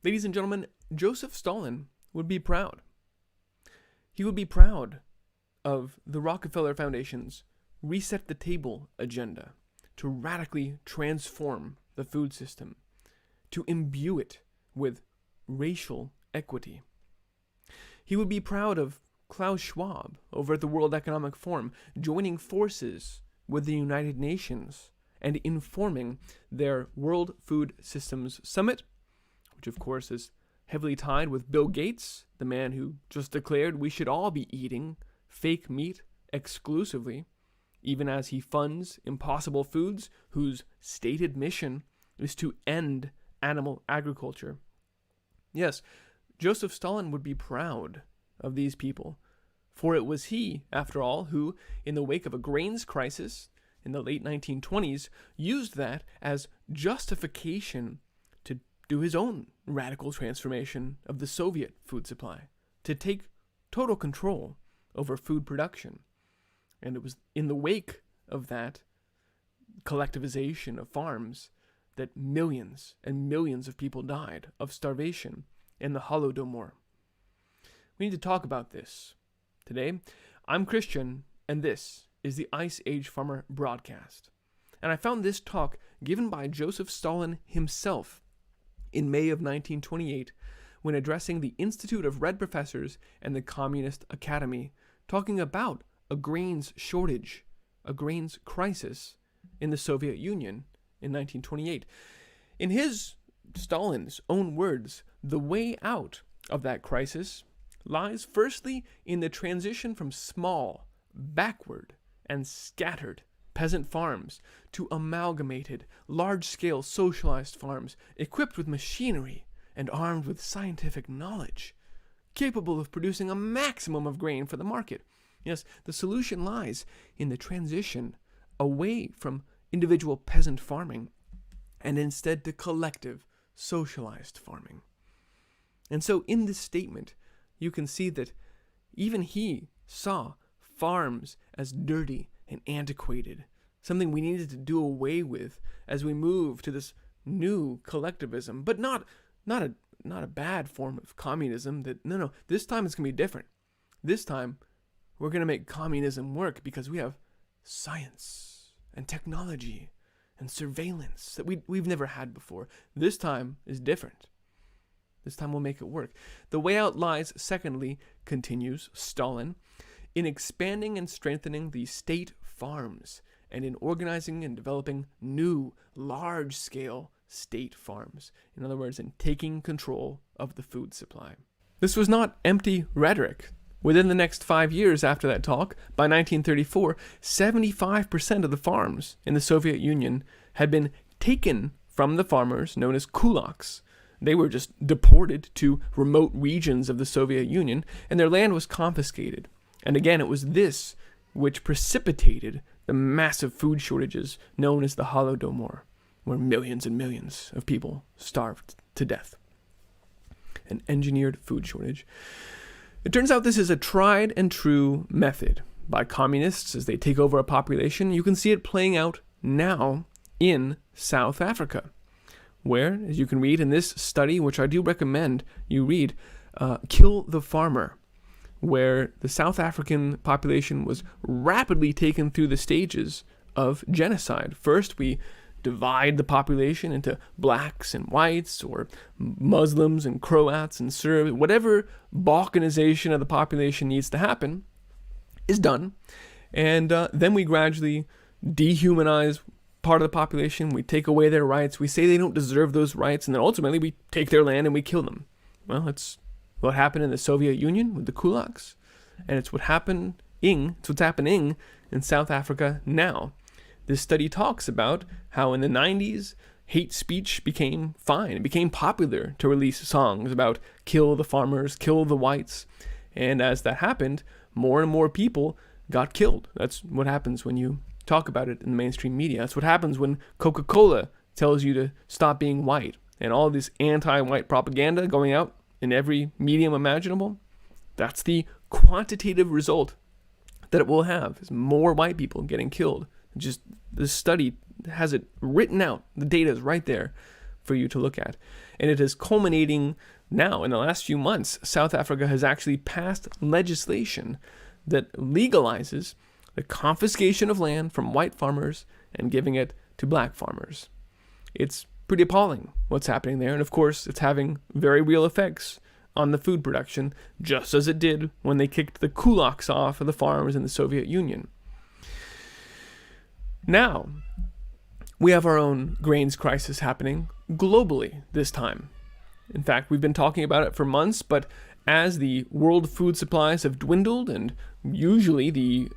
Ladies and gentlemen, Joseph Stalin would be proud. He would be proud of the Rockefeller Foundation's Reset the Table agenda to radically transform the food system, to imbue it with racial equity. He would be proud of Klaus Schwab over at the World Economic Forum, joining forces with the United Nations and informing their World Food Systems Summit, which of course is heavily tied with Bill Gates, the man who just declared we should all be eating fake meat exclusively, even as he funds Impossible Foods, whose stated mission is to end animal agriculture. Yes, Joseph Stalin would be proud of these people, for it was he, after all, who, in the wake of a grains crisis in the late 1920s, used that as justification to do his own radical transformation of the Soviet food supply, to take total control over food production. And it was in the wake of that collectivization of farms that millions and millions of people died of starvation in the Holodomor. We need to talk about this today. I'm Christian, and this is the Ice Age Farmer broadcast. And I found this talk given by Joseph Stalin himself in May of 1928 when addressing the Institute of Red Professors and the Communist Academy, talking about a grains shortage, a grains crisis in the Soviet Union in 1928. In his, Stalin's own words, the way out of that crisis lies firstly in the transition from small, backward, and scattered peasant farms to amalgamated, large-scale socialized farms equipped with machinery and armed with scientific knowledge, capable of producing a maximum of grain for the market. Yes, the solution lies in the transition away from individual peasant farming and instead to collective, socialized farming. And so in this statement, you can see that even he saw farms as dirty and antiquated, something we needed to do away with as we move to this new collectivism, but not a bad form of communism. No, this time it's going to be different. This time we're going to make communism work because we have science and technology and surveillance that we've never had before. This time is different. This time we'll make it work. The way out lies, secondly, continues Stalin, in expanding and strengthening the state farms and in organizing and developing new, large-scale state farms. In other words, in taking control of the food supply. This was not empty rhetoric. Within the next 5 years after that talk, by 1934, 75% of the farms in the Soviet Union had been taken from the farmers known as kulaks. They were just deported to remote regions of the Soviet Union, and their land was confiscated. And again, it was this which precipitated the massive food shortages known as the Holodomor, where millions and millions of people starved to death. An engineered food shortage. It turns out this is a tried and true method by communists as they take over a population. You can see it playing out now in South Africa, where, as you can read in this study, which I do recommend you read, Kill the Farmer, where the South African population was rapidly taken through the stages of genocide. First, we divide the population into blacks and whites, or Muslims and Croats and Serbs. Whatever balkanization of the population needs to happen is done. And then we gradually dehumanize part of the population. We take away their rights. We say they don't deserve those rights. And then ultimately we take their land and we kill them. Well, it's what happened in the Soviet Union with the kulaks. And it's what's happening in South Africa now. This study talks about how in the 90s, hate speech became fine. It became popular to release songs about kill the farmers, kill the whites. And as that happened, more and more people got killed. That's what happens when you talk about it in the mainstream media. That's what happens when Coca-Cola tells you to stop being white. And all this anti-white propaganda going out in every medium imaginable. That's the quantitative result that it will have, is more white people getting killed. Just the study has it written out. The data is right there for you to look at. And it is culminating now. In the last few months, South Africa has actually passed legislation that legalizes the confiscation of land from white farmers and giving it to black farmers. It's pretty appalling what's happening there. And of course, it's having very real effects on the food production, just as it did when they kicked the kulaks off of the farms in the Soviet Union. Now, we have our own grains crisis happening globally this time. In fact, we've been talking about it for months, but as the world food supplies have dwindled, and usually the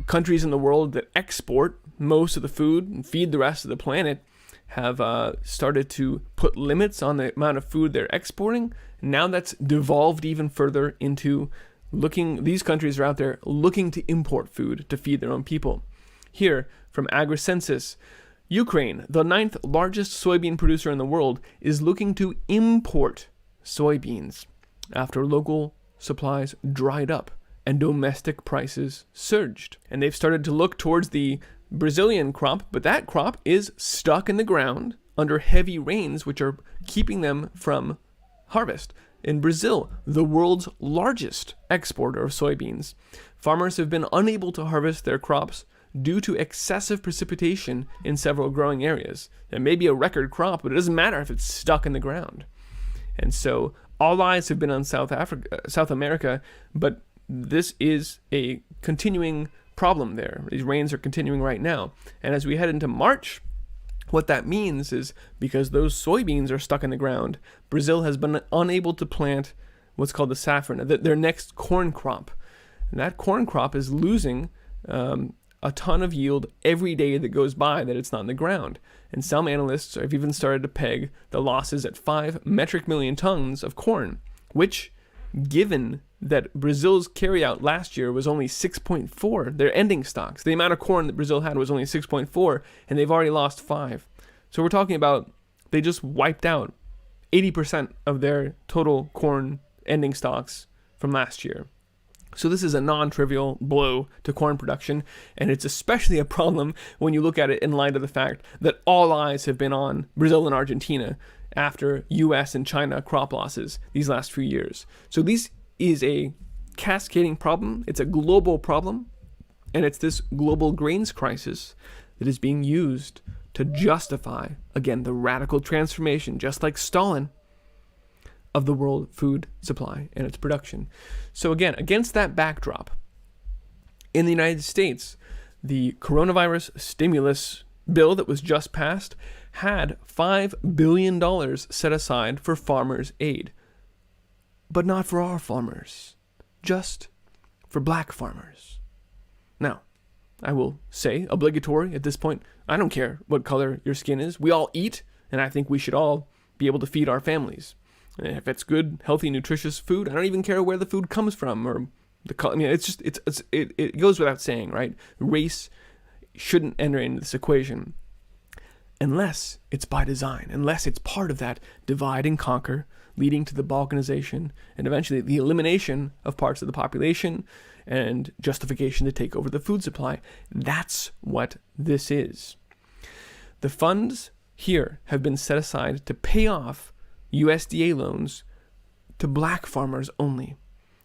countries in the world that export most of the food and feed the rest of the planet have started to put limits on the amount of food they're exporting. Now that's devolved even further into these countries are out there looking to import food to feed their own people. Here, from AgriCensus, Ukraine, the 9th largest soybean producer in the world, is looking to import soybeans after local supplies dried up and domestic prices surged. And they've started to look towards the Brazilian crop, but that crop is stuck in the ground under heavy rains, which are keeping them from harvest. In Brazil, the world's largest exporter of soybeans, farmers have been unable to harvest their crops due to excessive precipitation in several growing areas. There may be a record crop, but it doesn't matter if it's stuck in the ground. And so all eyes have been on South America, but this is a continuing problem there. These rains are continuing right now. And as we head into March, what that means is because those soybeans are stuck in the ground, Brazil has been unable to plant what's called the safrinha, their next corn crop. And that corn crop is losing a ton of yield every day that goes by that it's not in the ground. And some analysts have even started to peg the losses at 5 metric million tons of corn, which, given that Brazil's carryout last year was only 6.4, their ending stocks, the amount of corn that Brazil had was only 6.4, and they've already lost 5. So we're talking about they just wiped out 80% of their total corn ending stocks from last year. So this is a non-trivial blow to corn production, and it's especially a problem when you look at it in light of the fact that all eyes have been on Brazil and Argentina after US and China crop losses these last few years. So this is a cascading problem. It's a global problem, and it's this global grains crisis that is being used to justify, again, the radical transformation, just like Stalin, of the world food supply and its production. So again, against that backdrop, in the United States, the coronavirus stimulus bill that was just passed had $5 billion set aside for farmers' aid. But not for our farmers, just for black farmers. Now, I will say, obligatory at this point, I don't care what color your skin is. We all eat, and I think we should all be able to feed our families. And if it's good, healthy, nutritious food, I don't even care where the food comes from or the color. I mean, it goes without saying, right? Race shouldn't enter into this equation unless it's by design, unless it's part of that divide and conquer, leading to the balkanization and eventually the elimination of parts of the population and justification to take over the food supply. That's what this is. The funds here have been set aside to pay off USDA loans to black farmers only.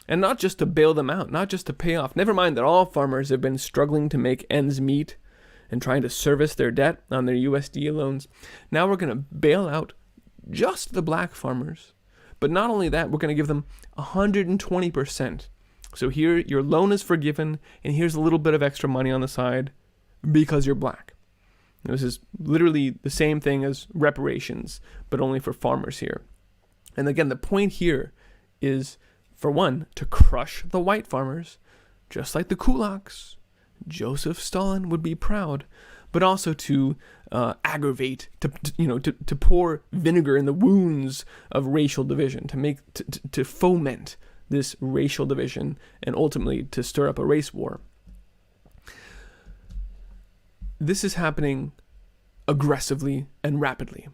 And not just to bail them out, not just to pay off. Never mind that all farmers have been struggling to make ends meet and trying to service their debt on their USDA loans. Now we're going to bail out just the black farmers. But not only that, we're going to give them 120%. So here, your loan is forgiven, and here's a little bit of extra money on the side because you're black. This is literally the same thing as reparations, but only for farmers here. And again, the point here is, for one, to crush the white farmers, just like the kulaks. Joseph Stalin would be proud, but also to aggravate, to pour vinegar in the wounds of racial division, to foment this racial division, and ultimately to stir up a race war. This is happening aggressively and rapidly.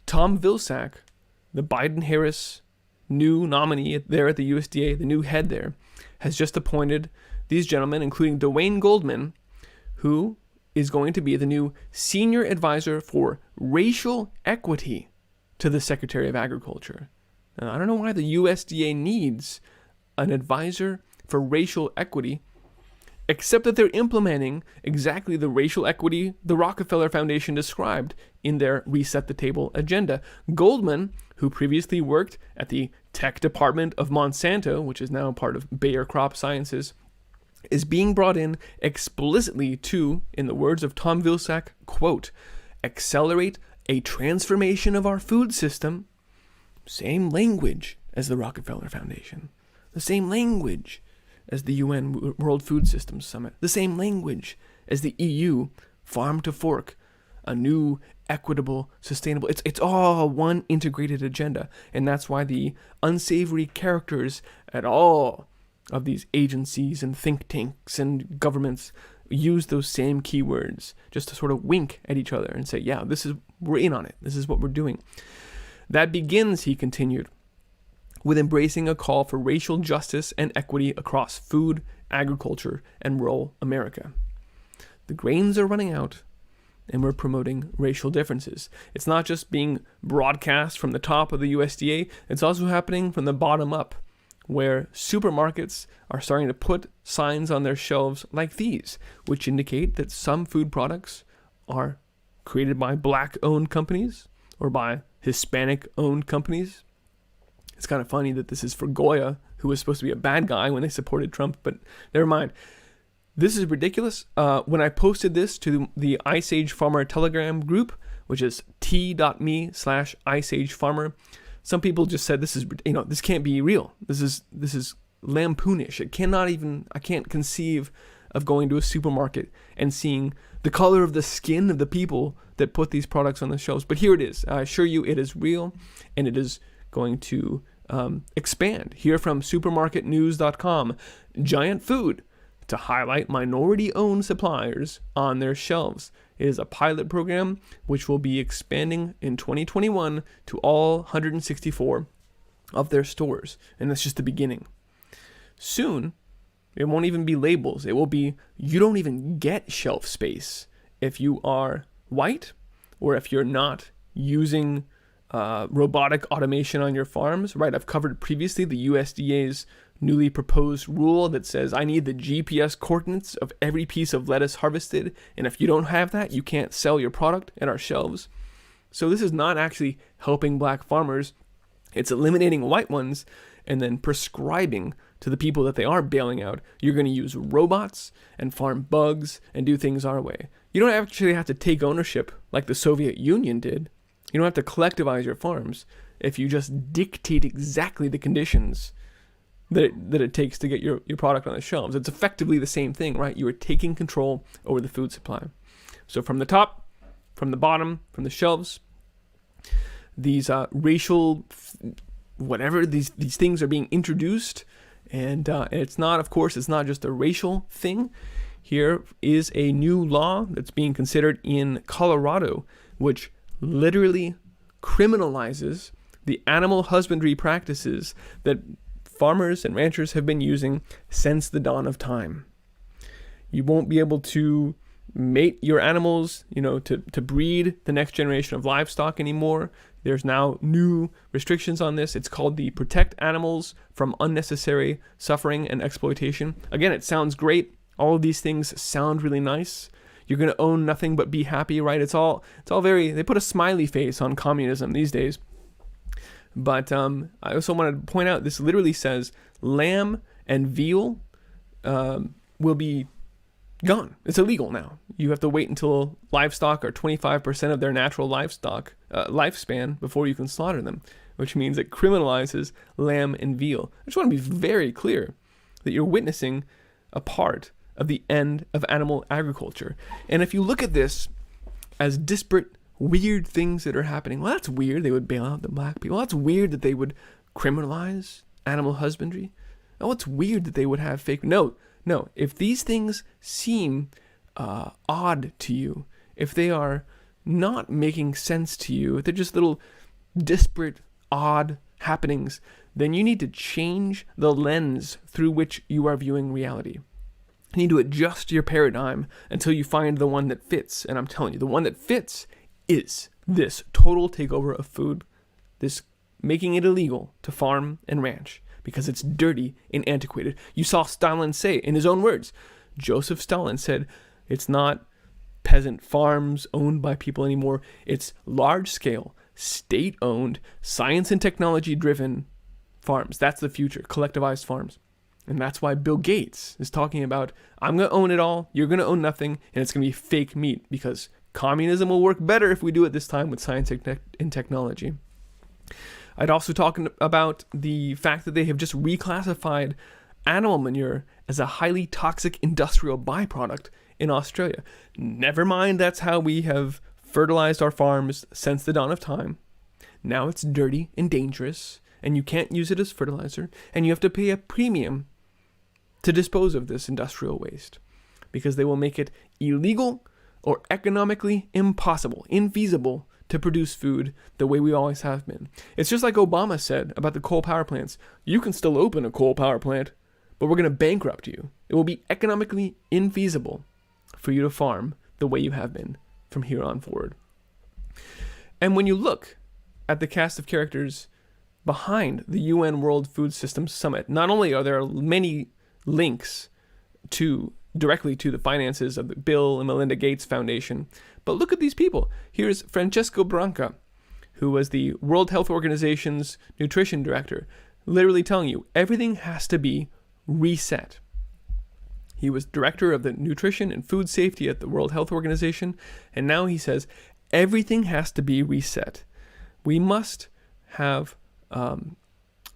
Tom Vilsack, the Biden-Harris new nominee there at the USDA, the new head there, has just appointed these gentlemen, including Dwayne Goldman, who is going to be the new senior advisor for racial equity to the Secretary of Agriculture. I don't know why the USDA needs an advisor for racial equity, except that they're implementing exactly the racial equity the Rockefeller Foundation described in their Reset the Table agenda. Goldman, who previously worked at the tech department of Monsanto, which is now part of Bayer Crop Sciences, is being brought in explicitly to, in the words of Tom Vilsack, quote, accelerate a transformation of our food system. Same language as the Rockefeller Foundation. The same language as the UN World Food Systems Summit. The same language as the EU Farm to Fork. A new, equitable, sustainable... It's all one integrated agenda. And that's why the unsavory characters at all of these agencies and think tanks and governments use those same keywords just to sort of wink at each other and say, yeah, we're in on it. This is what we're doing. That begins, he continued, with embracing a call for racial justice and equity across food, agriculture, and rural America. The grains are running out, and we're promoting racial differences. It's not just being broadcast from the top of the USDA, it's also happening from the bottom up, where supermarkets are starting to put signs on their shelves like these, which indicate that some food products are created by Black-owned companies or by Hispanic-owned companies. It's kind of funny that this is for Goya, who was supposed to be a bad guy when they supported Trump, but never mind. This is ridiculous. When I posted this to the Ice Age Farmer Telegram group, which is t.me/IceAgeFarmer, some people just said this can't be real. This is lampoonish. I can't conceive of going to a supermarket and seeing the color of the skin of the people that put these products on the shelves. But here it is. I assure you it is real, and it is going to expand. Here from supermarketnews.com, Giant Food to highlight minority-owned suppliers on their shelves. It is a pilot program which will be expanding in 2021 to all 164 of their stores. And that's just the beginning. Soon, it won't even be labels. It will be, you don't even get shelf space if you are white or if you're not using robotic automation on your farms, right? I've covered previously the USDA's newly proposed rule that says I need the GPS coordinates of every piece of lettuce harvested, and if you don't have that, you can't sell your product at our shelves. So this is not actually helping Black farmers. It's eliminating white ones and then prescribing to the people that they are bailing out, you're going to use robots and farm bugs and do things our way. You don't actually have to take ownership like the Soviet Union did. You don't have to collectivize your farms if you just dictate exactly the conditions that it takes to get your product on the shelves. It's effectively the same thing, right? You are taking control over the food supply. So from the top, from the bottom, from the shelves, these racial, whatever, these things are being introduced. And it's not just a racial thing. Here is a new law that's being considered in Colorado, which literally criminalizes the animal husbandry practices that farmers and ranchers have been using since the dawn of time. You won't be able to mate your animals, to breed the next generation of livestock anymore. There's now new restrictions on this. It's called the Protect Animals from Unnecessary Suffering and Exploitation. Again, it sounds great. All of these things sound really nice. You're going to own nothing but be happy, right? It's all very, they put a smiley face on communism these days. But I also wanted to point out, this literally says lamb and veal will be gone. It's illegal now. You have to wait until livestock are 25% of their natural livestock lifespan before you can slaughter them, which means it criminalizes lamb and veal. I just want to be very clear that you're witnessing a part of the end of animal agriculture. And if you look at this as disparate, weird things that are happening, well, that's weird. They would bail out the black people. That's weird that they would criminalize animal husbandry. Oh, it's weird that they would have fake. No. If these things seem odd to you, if they are not making sense to you, if they're just little disparate, odd happenings, then you need to change the lens through which you are viewing reality. You need to adjust your paradigm until you find the one that fits. And I'm telling you, the one that fits is this total takeover of food this making it illegal to farm and ranch because it's dirty and antiquated. You saw Stalin say, in his own words, Joseph Stalin said, it's not peasant farms owned by people anymore. It's large-scale, state-owned, science and technology-driven farms. That's the future, collectivized farms. And that's why Bill Gates is talking about, I'm going to own it all, you're going to own nothing, and it's going to be fake meat, because communism will work better if we do it this time with science and technology. I'd also talk about the fact that they have just reclassified animal manure as a highly toxic industrial byproduct in Australia. Never mind, that's how we have fertilized our farms since the dawn of time. Now it's dirty and dangerous, and you can't use it as fertilizer, and you have to pay a premium to dispose of this industrial waste, because they will make it illegal or economically impossible, infeasible to produce food the way we always have been. It's just like Obama said about the coal power plants. You can still open a coal power plant, but we're going to bankrupt you. It will be economically infeasible for you to farm the way you have been from here on forward. And when you look at the cast of characters behind the UN World Food Systems Summit, not only are there many links directly to the finances of the Bill and Melinda Gates Foundation, but look at these people. Here's Francesco Branca, who was the World Health Organization's nutrition director, literally telling you everything has to be reset. He was director of the nutrition and food safety at the World Health Organization, and now he says everything has to be reset. We must have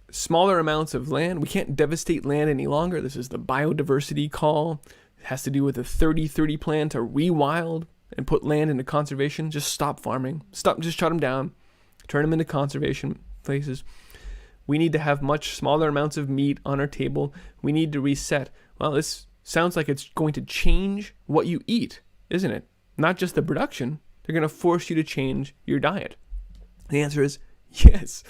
smaller amounts of land. We can't devastate land any longer. This is the biodiversity call. It has to do with the 30-30 plan to rewild and put land into conservation. Just stop farming. Just shut them down. Turn them into conservation places. We need to have much smaller amounts of meat on our table. We need to reset. Well, this sounds like it's going to change what you eat, isn't it? Not just the production. They're going to force you to change your diet. The answer is yes.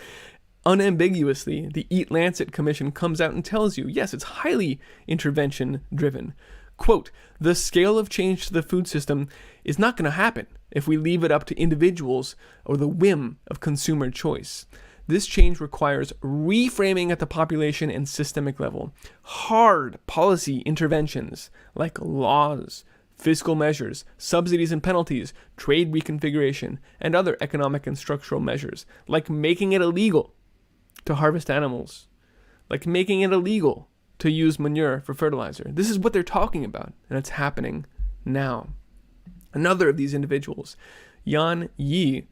Unambiguously, the Eat Lancet Commission comes out and tells you, yes, it's highly intervention-driven. Quote, the scale of change to the food system is not going to happen if we leave it up to individuals or the whim of consumer choice. This change requires reframing at the population and systemic level. Hard policy interventions like laws, fiscal measures, subsidies and penalties, trade reconfiguration, and other economic and structural measures, like making it illegal to harvest animals, like making it illegal to use manure for fertilizer. This is what they're talking about, and it's happening now. Another of these individuals, Yan Yi,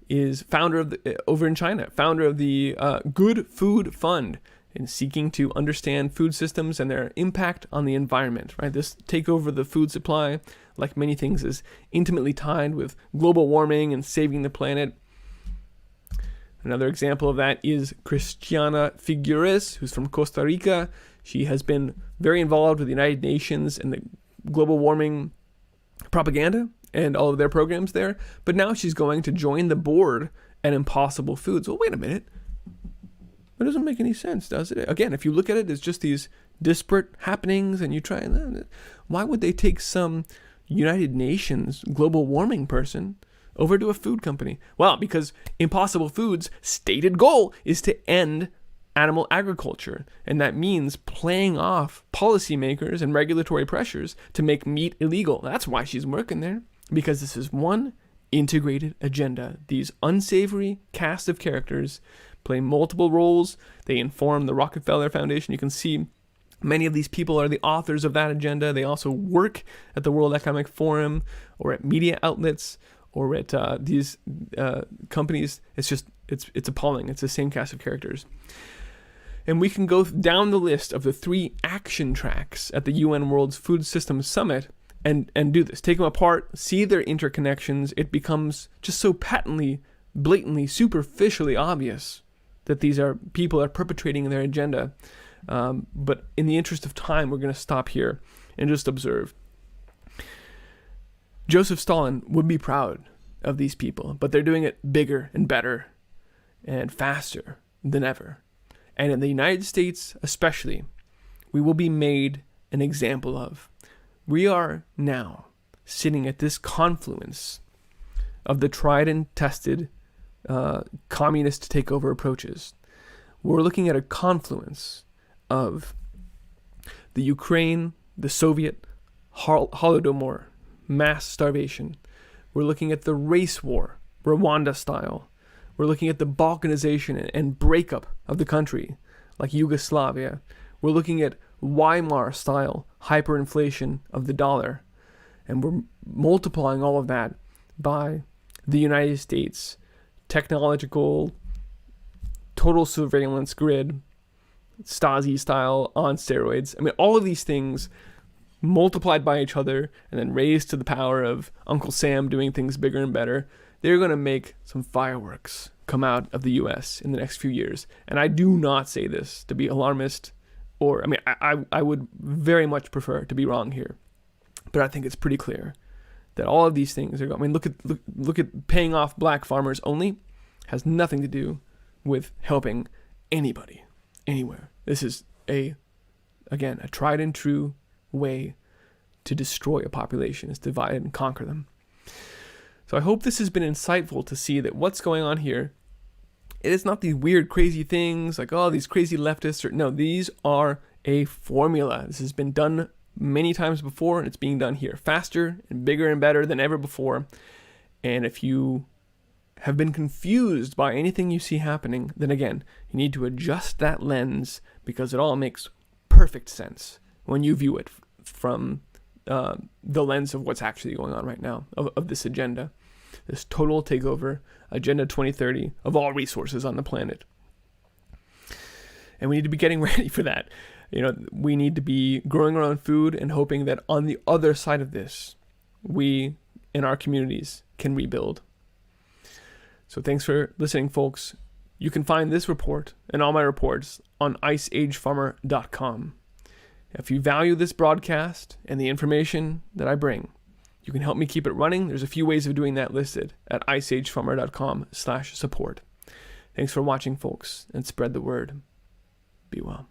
is founder of over in China, founder of the Good Food Fund, in seeking to understand food systems and their impact on the environment. Right, this takeover of the food supply, like many things, is intimately tied with global warming and saving the planet. Another example of that is Cristiana Figueres, who's from Costa Rica. She has been very involved with the United Nations and the global warming propaganda and all of their programs there. But now she's going to join the board at Impossible Foods. Well, wait a minute. That doesn't make any sense, does it? Again, if you look at it as just these disparate happenings and you try and... Why would they take some United Nations global warming person over to a food company? Well, because Impossible Foods' stated goal is to end animal agriculture, and that means playing off policymakers and regulatory pressures to make meat illegal. That's why she's working there, because this is one integrated agenda. These unsavory cast of characters play multiple roles. They inform the Rockefeller Foundation. You can see many of these people are the authors of that agenda. They also work at the World Economic Forum or at media outlets or at these companies. It's appalling. It's the same cast of characters. And we can go down the list of the 3 action tracks at the UN World Food Systems Summit and do this. Take them apart, see their interconnections. It becomes just so patently, blatantly, superficially obvious that these are people are perpetrating their agenda. But in the interest of time, we're going to stop here and just observe. Joseph Stalin would be proud of these people, but they're doing it bigger and better and faster than ever. And in the United States especially, we will be made an example of. We are now sitting at this confluence of the tried and tested communist takeover approaches. We're looking at a confluence of the Ukraine, the Soviet Holodomor, mass starvation. We're looking at the race war, Rwanda style. We're looking at the Balkanization and breakup of the country, like Yugoslavia. We're looking at Weimar style hyperinflation of the dollar. And we're multiplying all of that by the United States technological total surveillance grid, Stasi style on steroids. I mean, all of these things multiplied by each other and then raised to the power of Uncle Sam doing things bigger and better. They're going to make some fireworks come out of the U.S. in the next few years. And I do not say this to be alarmist, or, I mean, I would very much prefer to be wrong here. But I think it's pretty clear that all of these things are going. I mean, look at paying off black farmers only. Has nothing to do with helping anybody, anywhere. This is again, a tried and true way to destroy a population, is divide and conquer them. So I hope this has been insightful to see that what's going on here, it is not these weird, crazy things like, oh, these crazy leftists. No, these are a formula. This has been done many times before, and it's being done here faster and bigger and better than ever before. And if you have been confused by anything you see happening, then again, you need to adjust that lens, because it all makes perfect sense when you view it from the lens of what's actually going on right now, of this agenda, this total takeover, Agenda 2030 of all resources on the planet. And we need to be getting ready for that. You know, we need to be growing our own food and hoping that on the other side of this, we in our communities can rebuild. So thanks for listening, folks. You can find this report and all my reports on iceagefarmer.com. If you value this broadcast and the information that I bring, you can help me keep it running. There's a few ways of doing that listed at iceagefarmer.com/support. Thanks for watching, folks, and spread the word. Be well.